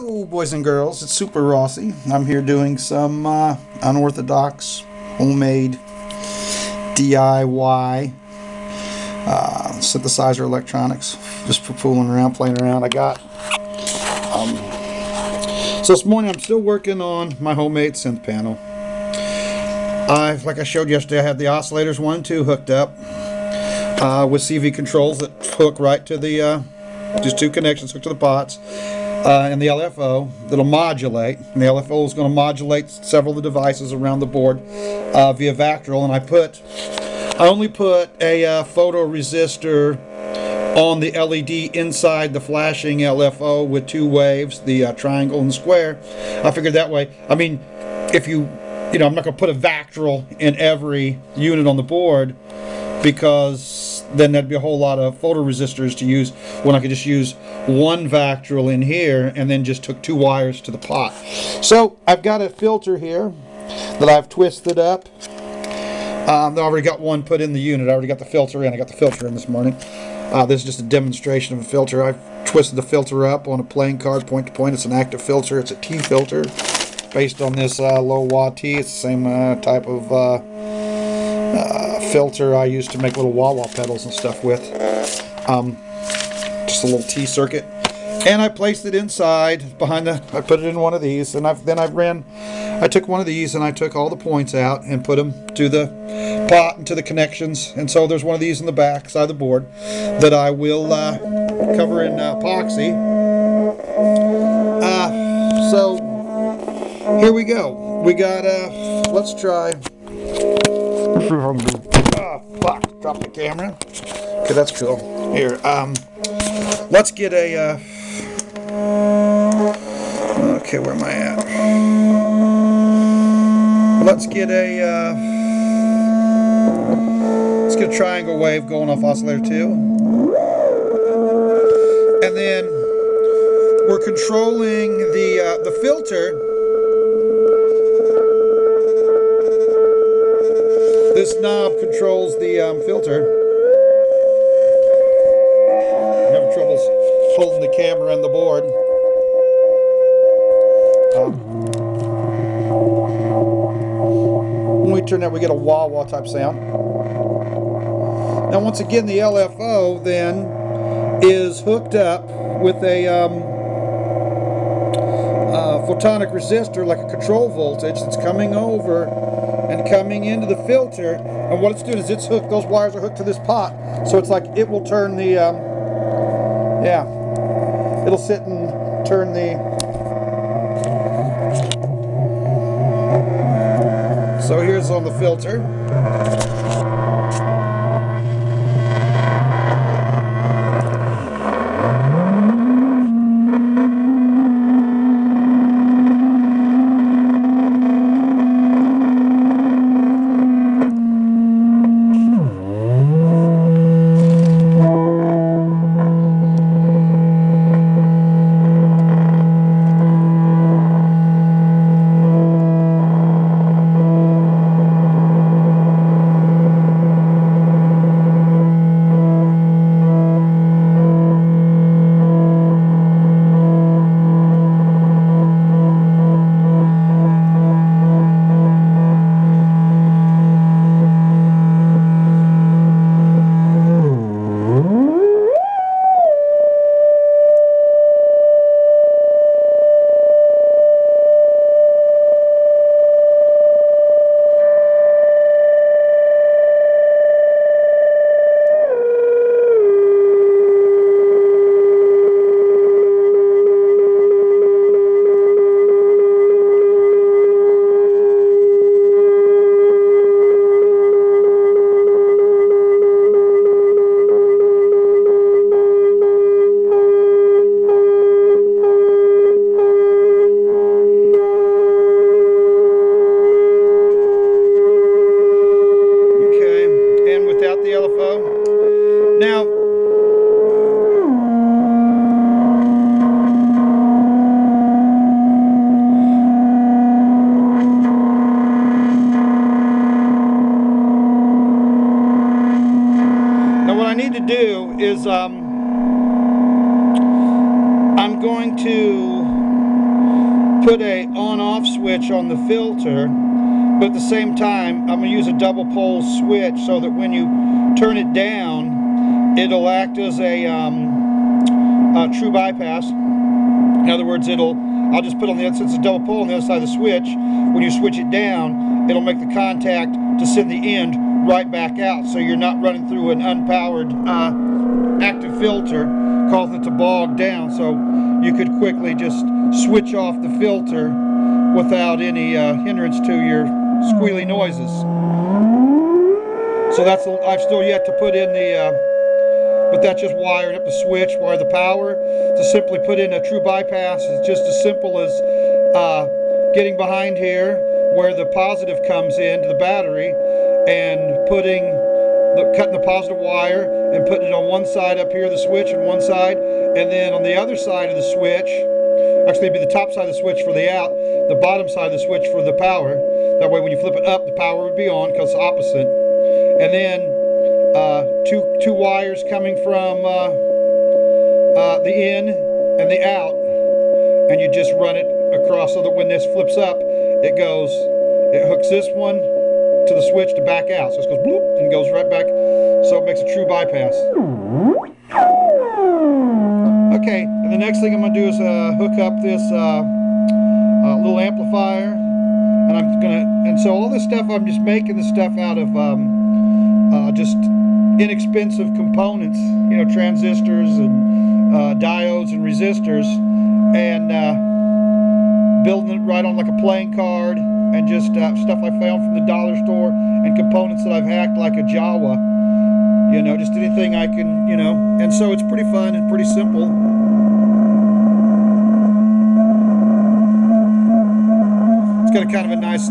Hello boys and girls, it's Super Rossi. I'm here doing some unorthodox, homemade, DIY synthesizer electronics. Just for fooling around, playing around. So this morning I'm still working on my homemade synth panel. Like I showed yesterday, I had the oscillators 1 and 2 hooked up with CV controls that hook right to the just 2 connections hooked to the pots. And the LFO that'll modulate, and the LFO is going to modulate several of the devices around the board via Vactrol. And I only put a photoresistor on the LED inside the flashing LFO with 2 waves, the triangle and the square. I figured that way. I mean, if I'm not going to put a Vactrol in every unit on the board, because then there'd be a whole lot of photoresistors to use when I could just use 1 Vactrol in here and then just took 2 wires to the pot. So I've got a filter here that I've twisted up. I already got one put in the unit. I already got the filter in. I got the filter in this morning. This is just a demonstration of a filter. I've twisted the filter up on a playing card point to point. It's an active filter. It's a T filter based on this low wah T. It's the same type of filter I used to make little wah-wah pedals and stuff with. Just a little T circuit. And I placed it inside behind I put it in one of these, and I took one of these and I took all the points out and put them to the pot and to the connections. And so there's one of these in the back side of the board that I will cover in epoxy. So here we go. We got let's try. Oh, fuck. Drop the camera. Okay, that's cool. Here, let's get a, okay, where am I at? Let's get a triangle wave going off oscillator 2. And then we're controlling the filter. This knob controls the filter. I'm having trouble holding the camera and the board. When we turn that, we get a wah-wah type sound. Now once again, the LFO then is hooked up with a photonic resistor, like a control voltage, that's coming over and coming into the filter. And what it's doing is it's hooked, those wires are hooked to this pot, so it's like it will turn the it'll sit and turn the, so here's on the filter. Now, what I need to do is I'm going to put a on-off switch on the filter, but at the same time I'm going to use a double pole switch so that when you turn it down, it'll act as a true bypass. In other words, I'll just put on the other, since it's a double pole on the other side of the switch, when you switch it down, it'll make the contact to send the end right back out, so you're not running through an unpowered active filter, causing it to bog down. So you could quickly just switch off the filter without any hindrance to your squealy noises. So I've still yet to put in the but that's just wiring up the switch, wire the power. To simply put in a true bypass is just as simple as getting behind here where the positive comes into the battery and cutting the positive wire and putting it on one side up here, the switch on one side, and then on the other side of the switch, actually it'd be the top side of the switch for the out, the bottom side of the switch for the power. That way when you flip it up, the power would be on because it's opposite. And then two wires coming from the in and the out, and you just run it across so that when this flips up, it hooks this one to the switch to back out. So it goes bloop and goes right back, so it makes a true bypass. Okay, and the next thing I'm going to do is hook up this little amplifier, and so all this stuff, I'm just making this stuff out of just inexpensive components, you know, transistors and diodes and resistors, and building it right on like a playing card, and just stuff I found from the dollar store, and components that I've hacked like a Jawa, you know, just anything I can, you know, and so it's pretty fun and pretty simple. It's got a kind of a nice